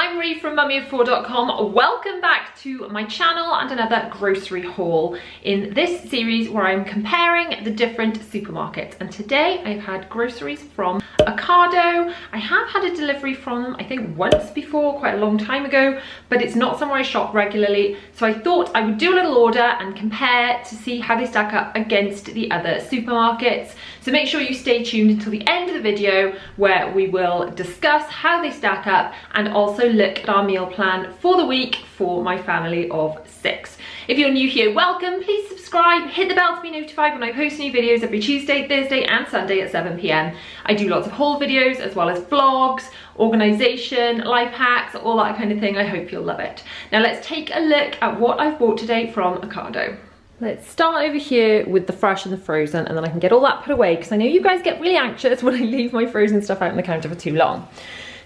I'm Marie from mummyoffour.com. Welcome back to my channel and another grocery haul in this series where I'm comparing the different supermarkets. And today I've had groceries from Ocado. I have had a delivery from them, I think once before, quite a long time ago, but it's not somewhere I shop regularly. So I thought I would do a little order and compare to see how they stack up against the other supermarkets. So make sure you stay tuned until the end of the video where we will discuss how they stack up and also look at our meal plan for the week for my family of 6. If you're new here, welcome. Please subscribe, hit the bell to be notified when I post new videos every Tuesday, Thursday and Sunday at 7 PM. I do lots of haul videos as well as vlogs, organisation, life hacks, all that kind of thing. I hope you'll love it. Now let's take a look at what I've bought today from Ocado. Let's start over here with the fresh and the frozen, and then I can get all that put away because I know you guys get really anxious when I leave my frozen stuff out on the counter for too long.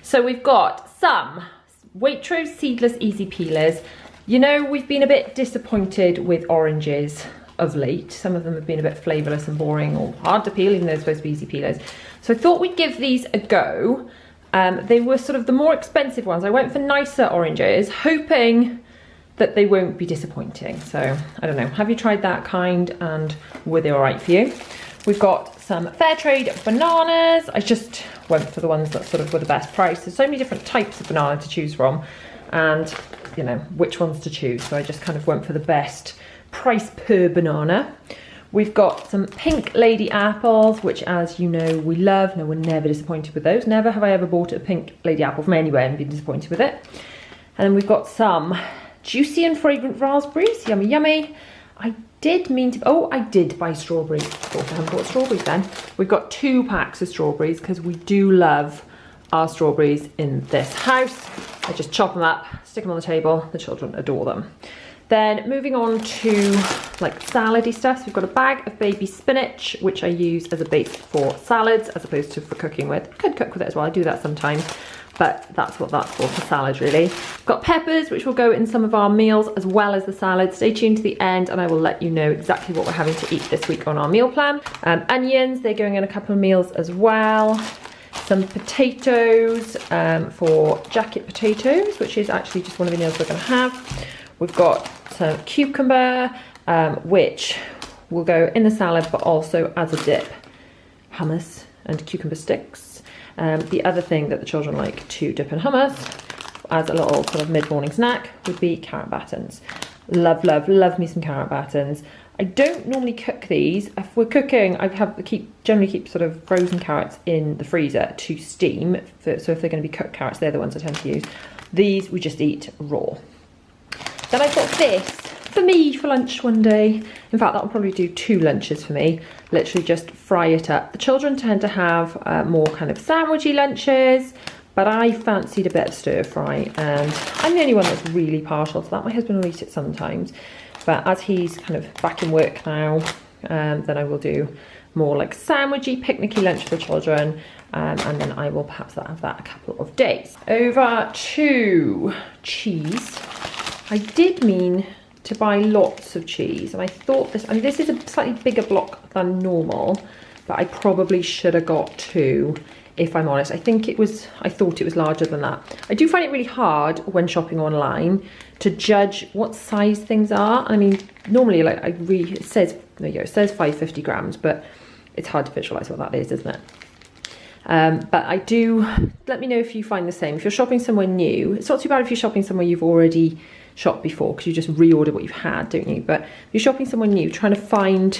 So we've got some Waitrose seedless easy peelers. You know, we've been a bit disappointed with oranges of late. Some of them have been a bit flavourless and boring or hard to peel, even though they're supposed to be easy peelers. So I thought we'd give these a go. They were sort of the more expensive ones. I went for nicer oranges, hoping that they won't be disappointing. So I don't know, have you tried that kind and were they all right for you? We've got some fair trade bananas. I just went for the ones that sort of were the best price. There's so many different types of banana to choose from and you know which ones to choose. So I just kind of went for the best price per banana. We've got some pink lady apples, which as you know, we love. No, we're never disappointed with those. Never have I ever bought a pink lady apple from anywhere and been disappointed with it. And then we've got some juicy and fragrant raspberries, yummy, yummy. I did mean to, oh, I did buy strawberries. I thought I hadn't bought strawberries then. We've got 2 packs of strawberries because we do love our strawberries in this house. I just chop them up, stick them on the table. The children adore them. Then moving on to like salady stuff. So we've got a bag of baby spinach, which I use as a base for salads as opposed to for cooking with. I could cook with it as well, I do that sometimes. But that's what that's for salads really. We've got peppers, which will go in some of our meals as well as the salad. Stay tuned to the end and I will let you know exactly what we're having to eat this week on our meal plan. Onions, they're going in a couple of meals as well. Some potatoes for jacket potatoes, which is actually just one of the meals we're gonna have. We've got some cucumber, which will go in the salad, but also as a dip. Hummus and cucumber sticks. The other thing that the children like to dip in hummus as a little sort of mid-morning snack would be carrot battens. Love, love, love me some carrot battens. I don't normally cook these. If we're cooking, I generally keep sort of frozen carrots in the freezer to steam. So if they're going to be cooked carrots, they're the ones I tend to use. These we just eat raw. Then I've got this for me for lunch one day. In fact, that'll probably do 2 lunches for me. Literally just fry it up. The children tend to have more kind of sandwichy lunches, but I fancied a bit of stir fry and I'm the only one that's really partial to that. My husband will eat it sometimes, but as he's kind of back in work now, then I will do more like sandwichy, picnicky lunch for the children, and then I will perhaps have that a couple of days. Over to cheese. I did mean to buy lots of cheese and I thought this, I mean this is a slightly bigger block than normal, but I probably should have got 2 if I'm honest. I thought it was larger than that. I do find it really hard when shopping online to judge what size things are. I mean normally like it says, there you go, it says 550 grams, but it's hard to visualize what that is, isn't it? But I do, let me know if you find the same. If you're shopping somewhere new, it's not too bad if you're shopping somewhere you've already shopped before because you just reorder what you've had, don't you? But if you're shopping somewhere new, trying to find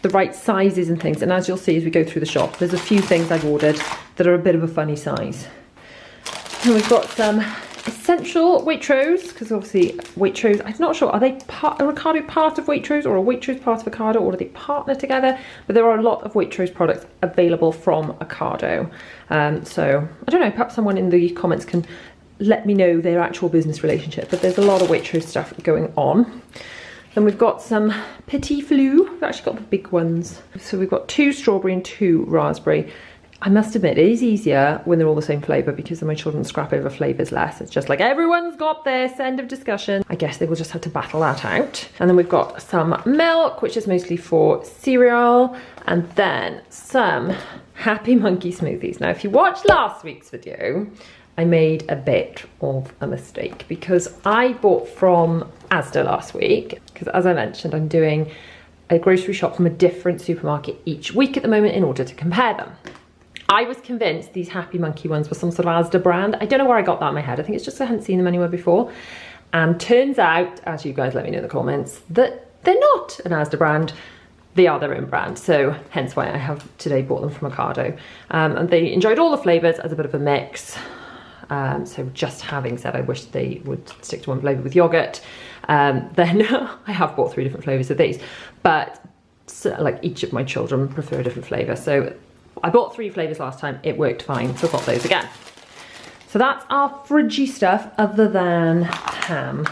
the right sizes and things, and as you'll see as we go through the shop, there's a few things I've ordered that are a bit of a funny size. And we've got some essential Waitrose, because obviously Waitrose, I'm not sure, are Ocado part of Waitrose or a Waitrose part of Ocado, or do they partner together? But there are a lot of Waitrose products available from Ocado. So I don't know, perhaps someone in the comments can let me know their actual business relationship, but there's a lot of Waitrose stuff going on. Then we've got some Petit Flou. We've actually got the big ones. So we've got 2 strawberry and 2 raspberry. I must admit, it is easier when they're all the same flavour because then my children scrap over flavours less. It's just like everyone's got this, end of discussion. I guess they will just have to battle that out. And then we've got some milk, which is mostly for cereal, and then some Happy Monkey smoothies. Now, if you watched last week's video, I made a bit of a mistake because I bought from Asda last week, because as I mentioned, I'm doing a grocery shop from a different supermarket each week at the moment in order to compare them. I was convinced these Happy Monkey ones were some sort of Asda brand. I don't know where I got that in my head. I think it's just I hadn't seen them anywhere before. And turns out, as you guys let me know in the comments, that they're not an Asda brand. They are their own brand, so hence why I have today bought them from Ocado. And they enjoyed all the flavours as a bit of a mix. So just having said I wish they would stick to one flavour with yoghurt, then I have bought 3 different flavours of these. But so, like, each of my children prefer a different flavour. So I bought 3 flavours last time, it worked fine, so I got those again. So that's our fridgy stuff other than ham.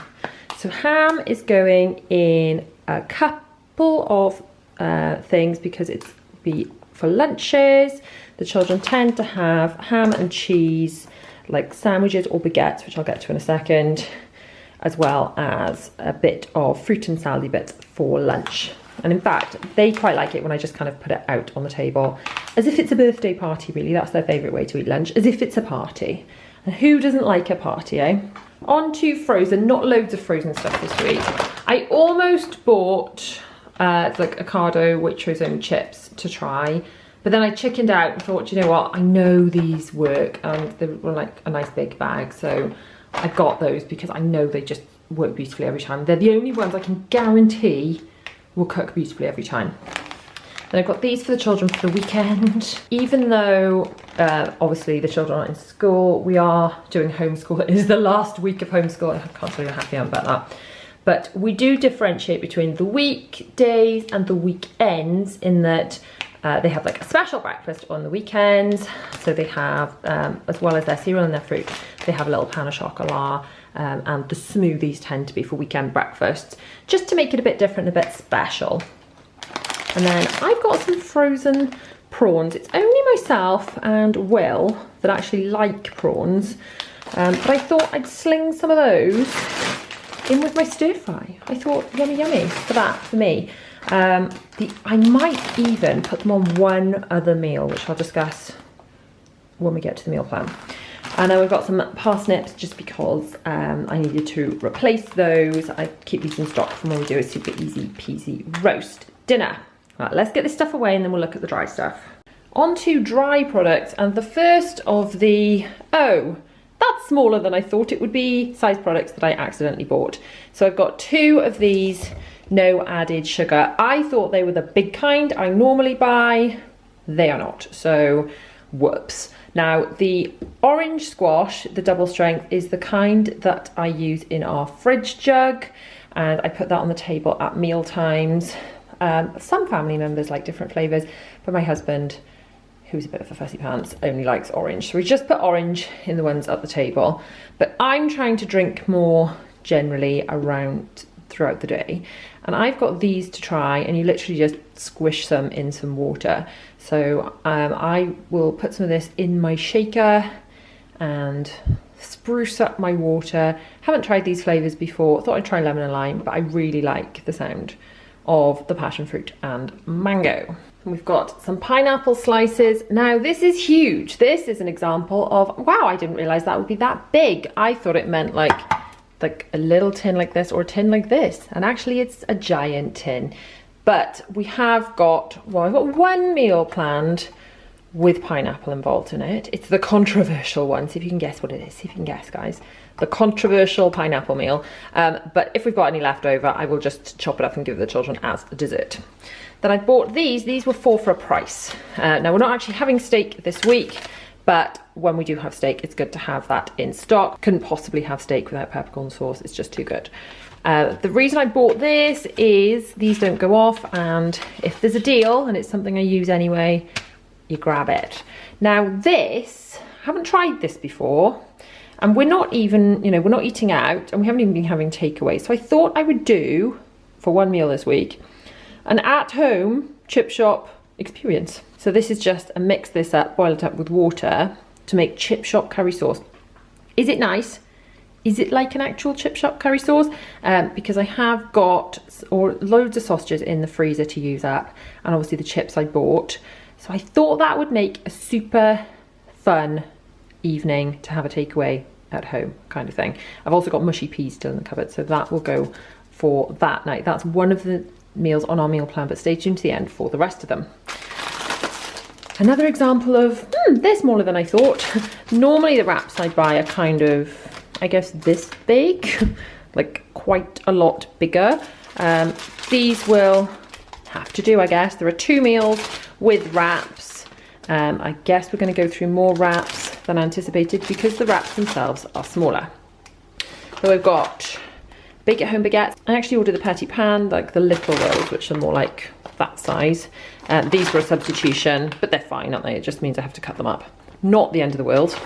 So ham is going in a couple of things because it's be for lunches. The children tend to have ham and cheese, like sandwiches or baguettes, which I'll get to in a second, as well as a bit of fruit and salad bits for lunch. And in fact, they quite like it when I just kind of put it out on the table, as if it's a birthday party, really. That's their favourite way to eat lunch, as if it's a party. And who doesn't like a party, eh? On to frozen, not loads of frozen stuff this week. I almost bought like Ocado Waitrose own chips to try, but then I chickened out and thought, you know what, I know these work, and they were like a nice big bag, so I got those because I know they just work beautifully every time. They're the only ones I can guarantee will cook beautifully every time. Then I've got these for the children for the weekend. Even though obviously the children aren't in school, we are doing homeschool. It is the last week of homeschool. I can't tell you how happy I am about that. But we do differentiate between the weekdays and the weekends in that they have like a special breakfast on the weekends. So they have, as well as their cereal and their fruit, they have a little pan of chocolat, and the smoothies tend to be for weekend breakfasts, just to make it a bit different, a bit special. And then I've got some frozen prawns. It's only myself and Will that actually like prawns, but I thought I'd sling some of those in with my stir fry. I thought yummy yummy for that, for me. I might even put them on one other meal, which I'll discuss when we get to the meal plan. And then we've got some parsnips just because I needed to replace those. I keep these in stock from when we do a super easy peasy roast dinner. Right, let's get this stuff away and then we'll look at the dry stuff. On to dry products, and the first of the, oh, that's smaller than I thought it would be, size products that I accidentally bought. So I've got 2 of these no added sugar. I thought they were the big kind I normally buy. They are not, so whoops. Now the orange squash, the double strength, is the kind that I use in our fridge jug, and I put that on the table at meal times. Some family members like different flavours, but my husband, who's a bit of a fussy pants, only likes orange. So we just put orange in the ones at the table. But I'm trying to drink more generally around throughout the day. And I've got these to try, and you literally just squish some in some water. So I will put some of this in my shaker and spruce up my water. Haven't tried these flavours before. Thought I'd try lemon and lime, but I really like the sound of the passion fruit and mango. We've got some pineapple slices. Now this is huge. This is an example of, wow, I didn't realise that would be that big. I thought it meant like a little tin like this or a tin like this, and actually it's a giant tin. But we have got, well, I've got 1 meal planned with pineapple involved in it. It's the controversial one. See if you can guess what it is. See if you can guess, guys. The controversial pineapple meal. But if we've got any left over, I will just chop it up and give the children as a dessert. Then I bought these were 4 for a price. Now we're not actually having steak this week, but when we do have steak, it's good to have that in stock. Couldn't possibly have steak without peppercorn sauce, it's just too good. The reason I bought this is these don't go off, and if there's a deal and it's something I use anyway, you grab it. Now this, I haven't tried this before, and we're not even, you know, we're not eating out, and we haven't even been having takeaway. So I thought I would do, for 1 meal this week, an at-home chip shop experience. So this is just a mix this up, boil it up with water to make chip shop curry sauce. Is it nice? Is it like an actual chip shop curry sauce? Because I have got loads of sausages in the freezer to use up, and obviously the chips I bought. So I thought that would make a super fun, evening to have a takeaway at home kind of thing. I've also got mushy peas still in the cupboard, so that will go for that night. That's one of the meals on our meal plan, but stay tuned to the end for the rest of them. Another example of, they're smaller than I thought. Normally the wraps I buy are kind of, I guess, this big, like quite a lot bigger. These will have to do, I guess. There are 2 meals with wraps. I guess we're going to go through more wraps than anticipated because the wraps themselves are smaller. So we've got bake at home baguettes. I actually ordered the petit pan, like the little rolls, which are more like that size. These were a substitution, but they're fine, aren't they? It just means I have to cut them up. Not the end of the world.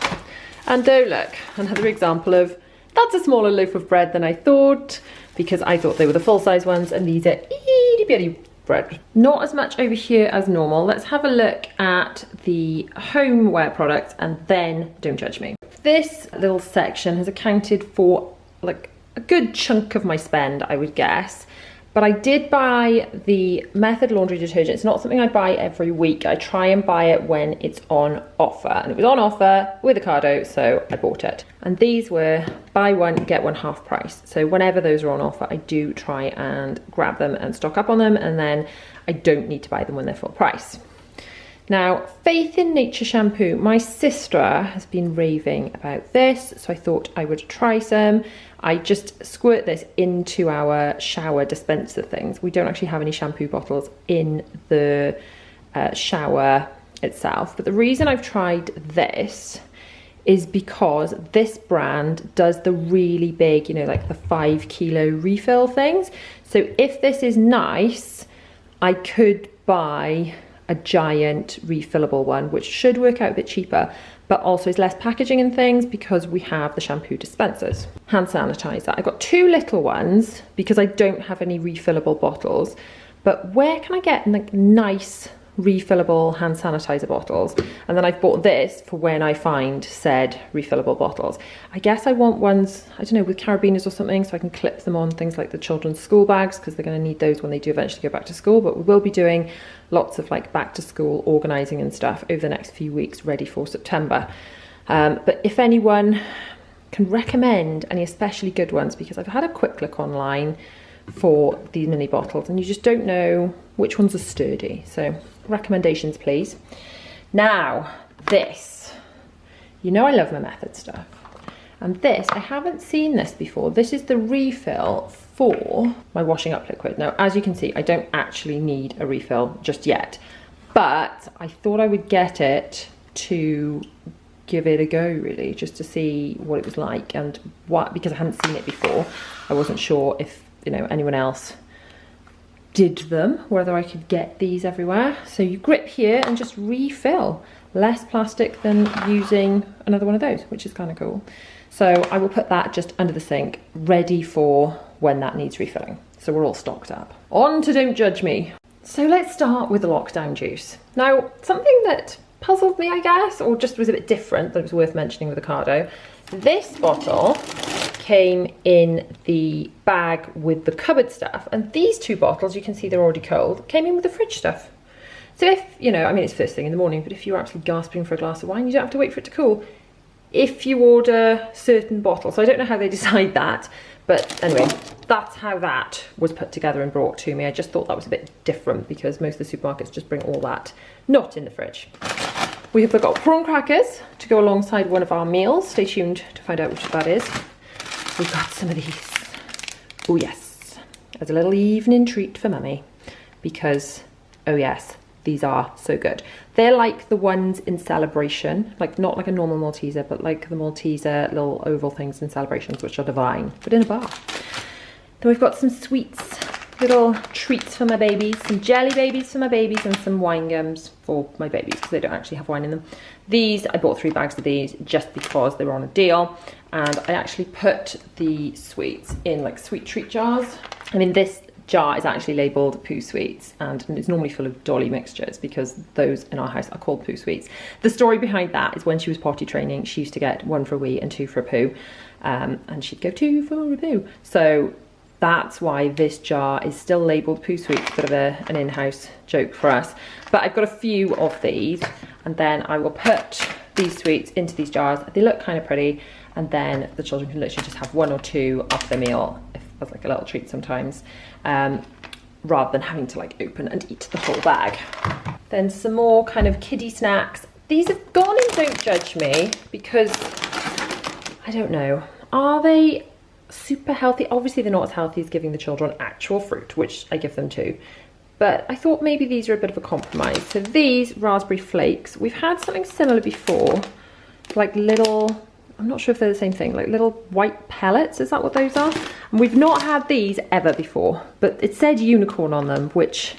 And oh look, another example of, that's a smaller loaf of bread than I thought, because I thought they were the full-size ones, and these are itty bitty bread. Not as much over here as normal. Let's have a look at the homeware products and then don't judge me. This little section has accounted for like a good chunk of my spend, I would guess. But I did buy the Method laundry detergent. It's not something I buy every week. I try and buy it when it's on offer. And it was on offer with Ocado, so I bought it. And these were buy one, get one half price. So whenever those are on offer, I do try and grab them and stock up on them. And then I don't need to buy them when they're full price. Now, Faith in Nature shampoo. My sister has been raving about this, so I thought I would try some. I just squirt this into our shower dispenser things. We don't actually have any shampoo bottles in the shower itself. But the reason I've tried this is because this brand does the really big, you know, like the 5 kilo refill things. So if this is nice, I could buy a giant refillable one, which should work out a bit cheaper, but also is less packaging and things because we have the shampoo dispensers. Hand sanitizer. I got 2 little ones because I don't have any refillable bottles, but where can I get like nice refillable hand sanitizer bottles? And then I've bought this for when I find said refillable bottles. I guess I want ones, I don't know, with carabiners or something, so I can clip them on things like the children's school bags, because they're going to need those when they do eventually go back to school. But we will be doing lots of like back to school organising and stuff over the next few weeks, ready for September. But if anyone can recommend any especially good ones, because I've had a quick look online for these mini bottles and you just don't know which ones are sturdy. So recommendations, please. Now, this, you know I love my Method stuff. And this, I haven't seen this before. This is the refill for my washing up liquid. Now, as you can see, I don't actually need a refill just yet, but I thought I would get it to give it a go, really, just to see what it was like and what, because I hadn't seen it before. I wasn't sure if, you know, anyone else did them, whether I could get these everywhere. So you grip here and just refill. Less plastic than using another one of those, which is kind of cool. So I will put that just under the sink, ready for when that needs refilling. So we're all stocked up. On to Don't Judge Me. So let's start with the lockdown juice. Now, something that puzzled me, I guess, or just was a bit different that was worth mentioning with Ocado. This bottle came in the bag with the cupboard stuff, and these 2 bottles, you can see they're already cold, came in with the fridge stuff. So if, you know, I mean, it's first thing in the morning, but if you're absolutely gasping for a glass of wine, you don't have to wait for it to cool if you order certain bottles. So I don't know how they decide that, but anyway, that's how that was put together and brought to me. I just thought that was a bit different because most of the supermarkets just bring all that not in the fridge. We have got prawn crackers to go alongside one of our meals. Stay tuned to find out which that is. We've got some of these. Oh yes, as a little evening treat for mummy, because oh yes, these are so good. They're like the ones in Celebration, like not like a normal Malteser, but like the Malteser little oval things in Celebrations, which are divine, but in a bar. Then we've got some sweets, little treats for my babies, some jelly babies for my babies, and some wine gums for my babies because they don't actually have wine in them. These, I bought 3 bags of these just because they were on a deal, and I actually put the sweets in like sweet treat jars. I mean, this jar is actually labelled poo sweets, and it's normally full of dolly mixtures because those in our house are called poo sweets. The story behind that is when she was potty training, she used to get 1 for a wee and 2 for a poo, and she'd go 2 for a poo. So that's why this jar is still labelled poo sweets, bit of an in-house joke for us. But I've got a few of these, and then I will put these sweets into these jars. They look kind of pretty, and then the children can literally just have 1 or 2 after their meal, if as like a little treat sometimes, rather than having to like open and eat the whole bag. Then some more kind of kiddie snacks. These have gone in Don't Judge Me because I don't know, are they super healthy? Obviously they're not as healthy as giving the children actual fruit, which I give them too. But I thought maybe these are a bit of a compromise. So these raspberry flakes, we've had something similar before, like little, I'm not sure if they're the same thing, like little white pellets, is that what those are? And we've not had these ever before, but it said unicorn on them, which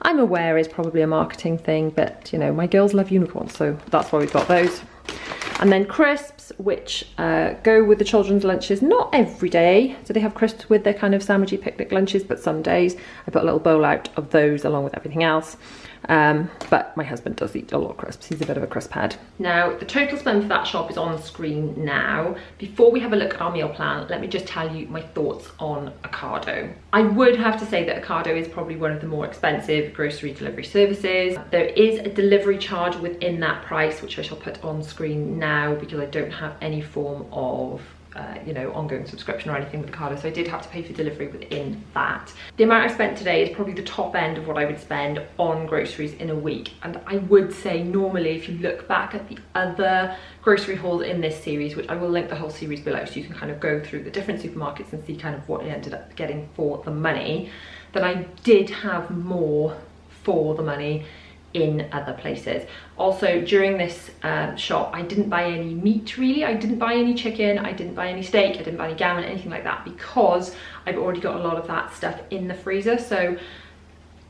I'm aware is probably a marketing thing, but you know, my girls love unicorns, so that's why we've got those. And then crisps, which go with the children's lunches, not every day. So they have crisps with their kind of sandwichy picnic lunches, but some days I put a little bowl out of those along with everything else. But my husband does eat a lot of crisps. He's a bit of a crisp head. Now, the total spend for that shop is on the screen now. Before we have a look at our meal plan, let me just tell you my thoughts on Ocado. I would have to say that Ocado is probably one of the more expensive grocery delivery services. There is a delivery charge within that price, which I shall put on screen now because I don't have any form of you know, ongoing subscription or anything with Ocado, so I did have to pay for delivery within that. The amount I spent today is probably the top end of what I would spend on groceries in a week, and I would say normally if you look back at the other grocery hauls in this series, which I will link the whole series below so you can kind of go through the different supermarkets and see kind of what I ended up getting for the money, then I did have more for the money in other places. Also, during this shop, I didn't buy any meat really. I didn't buy any chicken, I didn't buy any steak, I didn't buy any gammon, anything like that, because I've already got a lot of that stuff in the freezer. So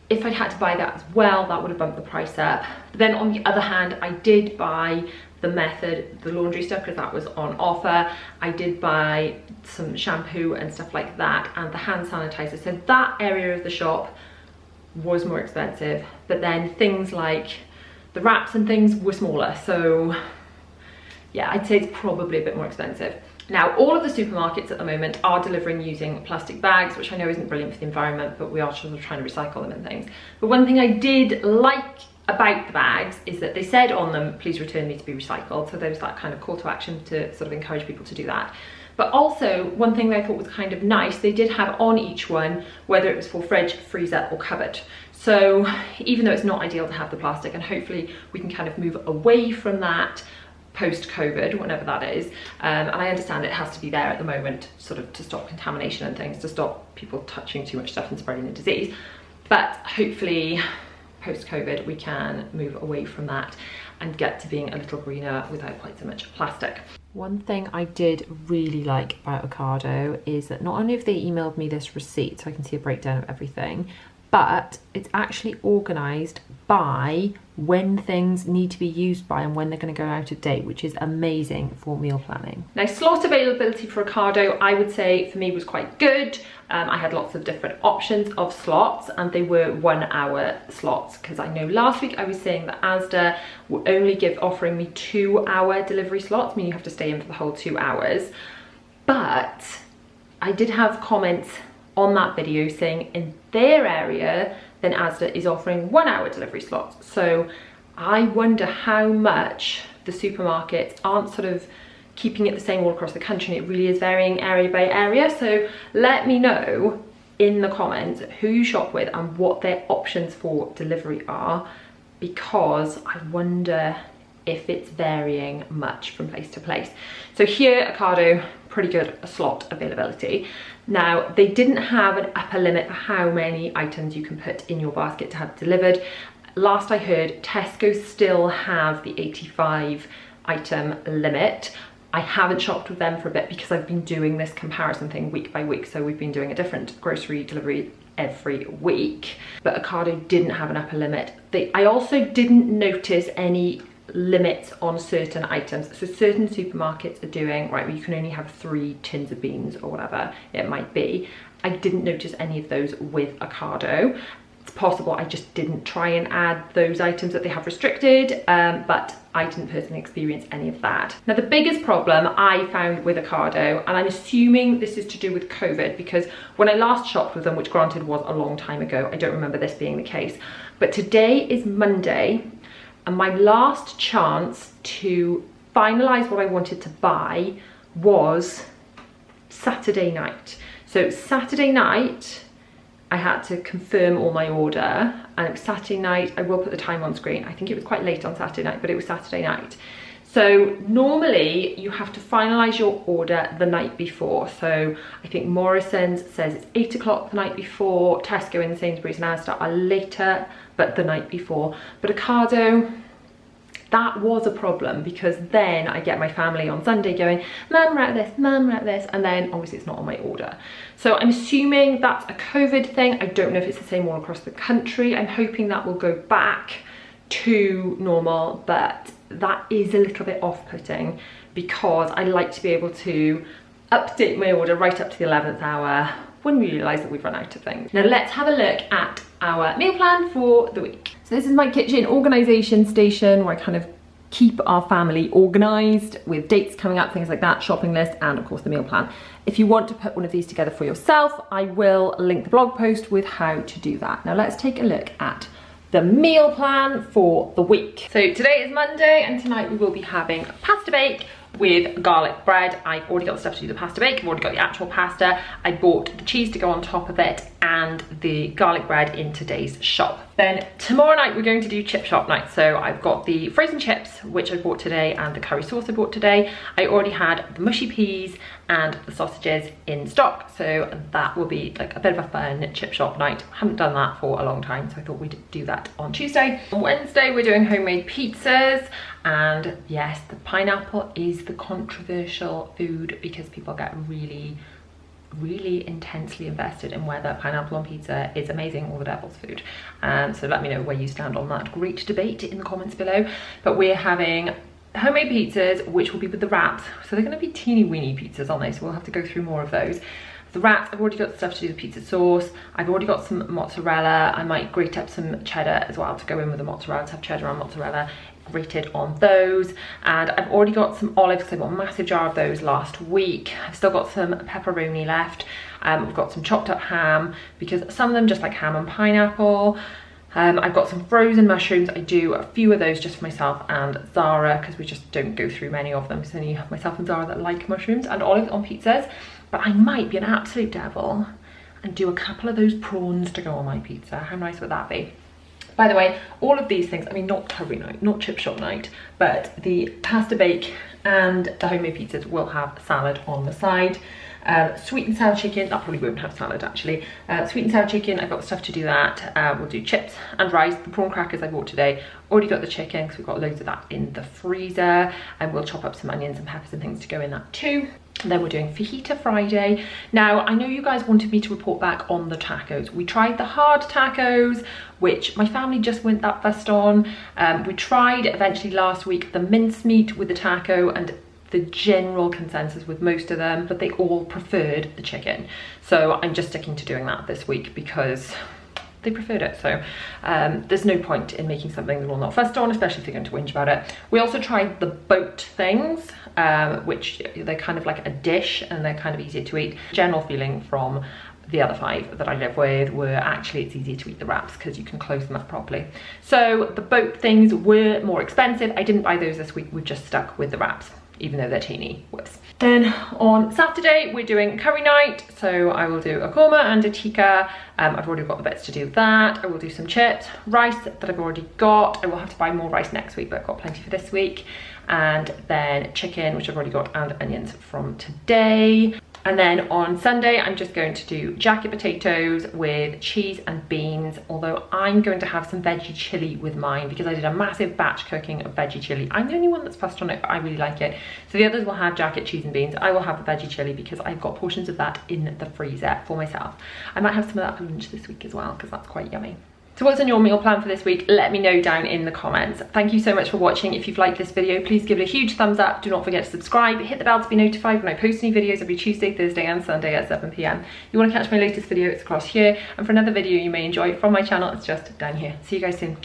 if I'd had to buy that as well, that would have bumped the price up. But then on the other hand, I did buy the Method, the laundry stuff, because that was on offer. I did buy some shampoo and stuff like that, and the hand sanitizer. So that area of the shop was more expensive, but then things like the wraps and things were smaller, so yeah, I'd say it's probably a bit more expensive. Now, all of the supermarkets at the moment are delivering using plastic bags, which I know isn't brilliant for the environment, but we are sort of trying to recycle them and things. But one thing I did like about the bags is that they said on them, please return these to be recycled, so there was that kind of call to action to sort of encourage people to do that. But also, one thing that I thought was kind of nice, they did have on each one whether it was for fridge, freezer or cupboard. So even though it's not ideal to have the plastic, and hopefully we can kind of move away from that post-COVID, whenever that is, and I understand it has to be there at the moment sort of to stop contamination and things, to stop people touching too much stuff and spreading the disease, but hopefully post-COVID we can move away from that and get to being a little greener without quite so much plastic. One thing I did really like about Ocado is that not only have they emailed me this receipt so I can see a breakdown of everything, but it's actually organised by when things need to be used by and when they're going to go out of date, which is amazing for meal planning. Now, slot availability for Ocado, I would say for me was quite good. I had lots of different options of slots, and they were 1 hour slots, because I know last week I was saying that Asda were only offering me 2 hour delivery slots, meaning you have to stay in for the whole 2 hours. But I did have comments on that video saying in their area then Asda is offering 1 hour delivery slots. So I wonder how much the supermarkets aren't sort of keeping it the same all across the country, and it really is varying area by area. So let me know in the comments who you shop with and what their options for delivery are, because I wonder if it's varying much from place to place. So here, Ocado, pretty good slot availability. Now, they didn't have an upper limit for how many items you can put in your basket to have delivered. Last I heard, Tesco still have the 85 item limit. I haven't shopped with them for a bit because I've been doing this comparison thing week by week. So we've been doing a different grocery delivery every week, but Ocado didn't have an upper limit. I also didn't notice any limits on certain items. So certain supermarkets are doing, right, well, you can only have 3 tins of beans or whatever it might be. I didn't notice any of those with Ocado. It's possible I just didn't try and add those items that they have restricted, but I didn't personally experience any of that. Now, the biggest problem I found with Ocado, and I'm assuming this is to do with COVID, because when I last shopped with them, which granted was a long time ago, I don't remember this being the case, but today is Monday, and my last chance to finalised what I wanted to buy was Saturday night. So Saturday night, I had to confirm all my order, and it was Saturday night. I will put the time on screen. I think it was quite late on Saturday night, but it was Saturday night. So normally you have to finalise your order the night before. So I think Morrison's says it's 8 o'clock the night before. Tesco and Sainsbury's and Asda are later, but the night before. But Ocado, that was a problem, because then I get my family on Sunday going, Mum, we're at this, Mum, we're at this, and then obviously it's not on my order. So I'm assuming that's a COVID thing. I don't know if it's the same all across the country. I'm hoping that will go back to normal, but that is a little bit off-putting, because I like to be able to update my order right up to the 11th hour when we realise that we've run out of things. Now let's have a look at our meal plan for the week. So this is my kitchen organisation station, where I kind of keep our family organised with dates coming up, things like that, shopping list, and of course the meal plan. If you want to put one of these together for yourself, I will link the blog post with how to do that. Now let's take a look at the meal plan for the week. So today is Monday, and tonight we will be having pasta bake with garlic bread. I've already got the stuff to do the pasta bake. I've already got the actual pasta. I bought the cheese to go on top of it and the garlic bread in today's shop. Then tomorrow night we're going to do chip shop night. So I've got the frozen chips, which I bought today, and the curry sauce I bought today. I already had the mushy peas and the sausages in stock, so that will be like a bit of a fun chip shop night. I haven't done that for a long time, so I thought we'd do that on Tuesday. On Wednesday we're doing homemade pizzas, and yes, the pineapple is the controversial food, because people get really intensely invested in whether pineapple on pizza is amazing or the devil's food. So let me know where you stand on that great debate in the comments below. But we're having homemade pizzas, which will be with the wraps. So they're going to be teeny weeny pizzas, aren't they? So we'll have to go through more of those. The wraps, I've already got the stuff to do the pizza sauce. I've already got some mozzarella. I might grate up some cheddar as well to go in with the mozzarella, to have cheddar and mozzarella grated on those. And I've already got some olives, because I got a massive jar of those last week. I've still got some pepperoni left. We've got some chopped up ham, because some of them just like ham and pineapple. I've got some frozen mushrooms. I do a few of those just for myself and Zara, because we just don't go through many of them. It's only myself and Zara that like mushrooms and olives on pizzas. But I might be an absolute devil and do a couple of those prawns to go on my pizza. How nice would that be? By the way, all of these things, I mean, not curry night, not chip shop night, but the pasta bake and the homemade pizzas will have salad on the side. Sweet and sour chicken, that probably won't have salad actually. Sweet and sour chicken, I've got the stuff to do that. We'll do chips and rice. The prawn crackers I bought today, already got the chicken, because we've got loads of that in the freezer. And we'll chop up some onions and peppers and things to go in that too. And then we're doing fajita Friday. Now, I know you guys wanted me to report back on the tacos. We tried the hard tacos, which my family just weren't that fussed on. We tried eventually last week the mincemeat with the taco, and the general consensus with most of them, but they all preferred the chicken. So I'm just sticking to doing that this week, because they preferred it. So there's no point in making something that we're not fussed on, especially if you're going to whinge about it. We also tried the boat things, which they're kind of like a dish and they're kind of easier to eat. General feeling from the other 5 that I live with were actually it's easier to eat the wraps because you can close them up properly. So the boat things were more expensive. I didn't buy those this week. We're just stuck with the wraps, even though they're teeny. Whoops. Then on Saturday we're doing curry night, so I will do a korma and a tikka. I've already got the bits to do that. I will do some chips, rice that I've already got. I will have to buy more rice next week, but I've got plenty for this week. And then chicken, which I've already got, and onions from today. And then on Sunday, I'm just going to do jacket potatoes with cheese and beans, although I'm going to have some veggie chili with mine because I did a massive batch cooking of veggie chili. I'm the only one that's fussed on it, but I really like it. So the others will have jacket, cheese and beans. I will have the veggie chili because I've got portions of that in the freezer for myself. I might have some of that for lunch this week as well because that's quite yummy. So what's on your meal plan for this week? Let me know down in the comments. Thank you so much for watching. If you've liked this video, please give it a huge thumbs up. Do not forget to subscribe. Hit the bell to be notified when I post new videos every Tuesday, Thursday and Sunday at 7 PM. You want to catch my latest video, it's across here. And for another video you may enjoy from my channel, it's just down here. See you guys soon.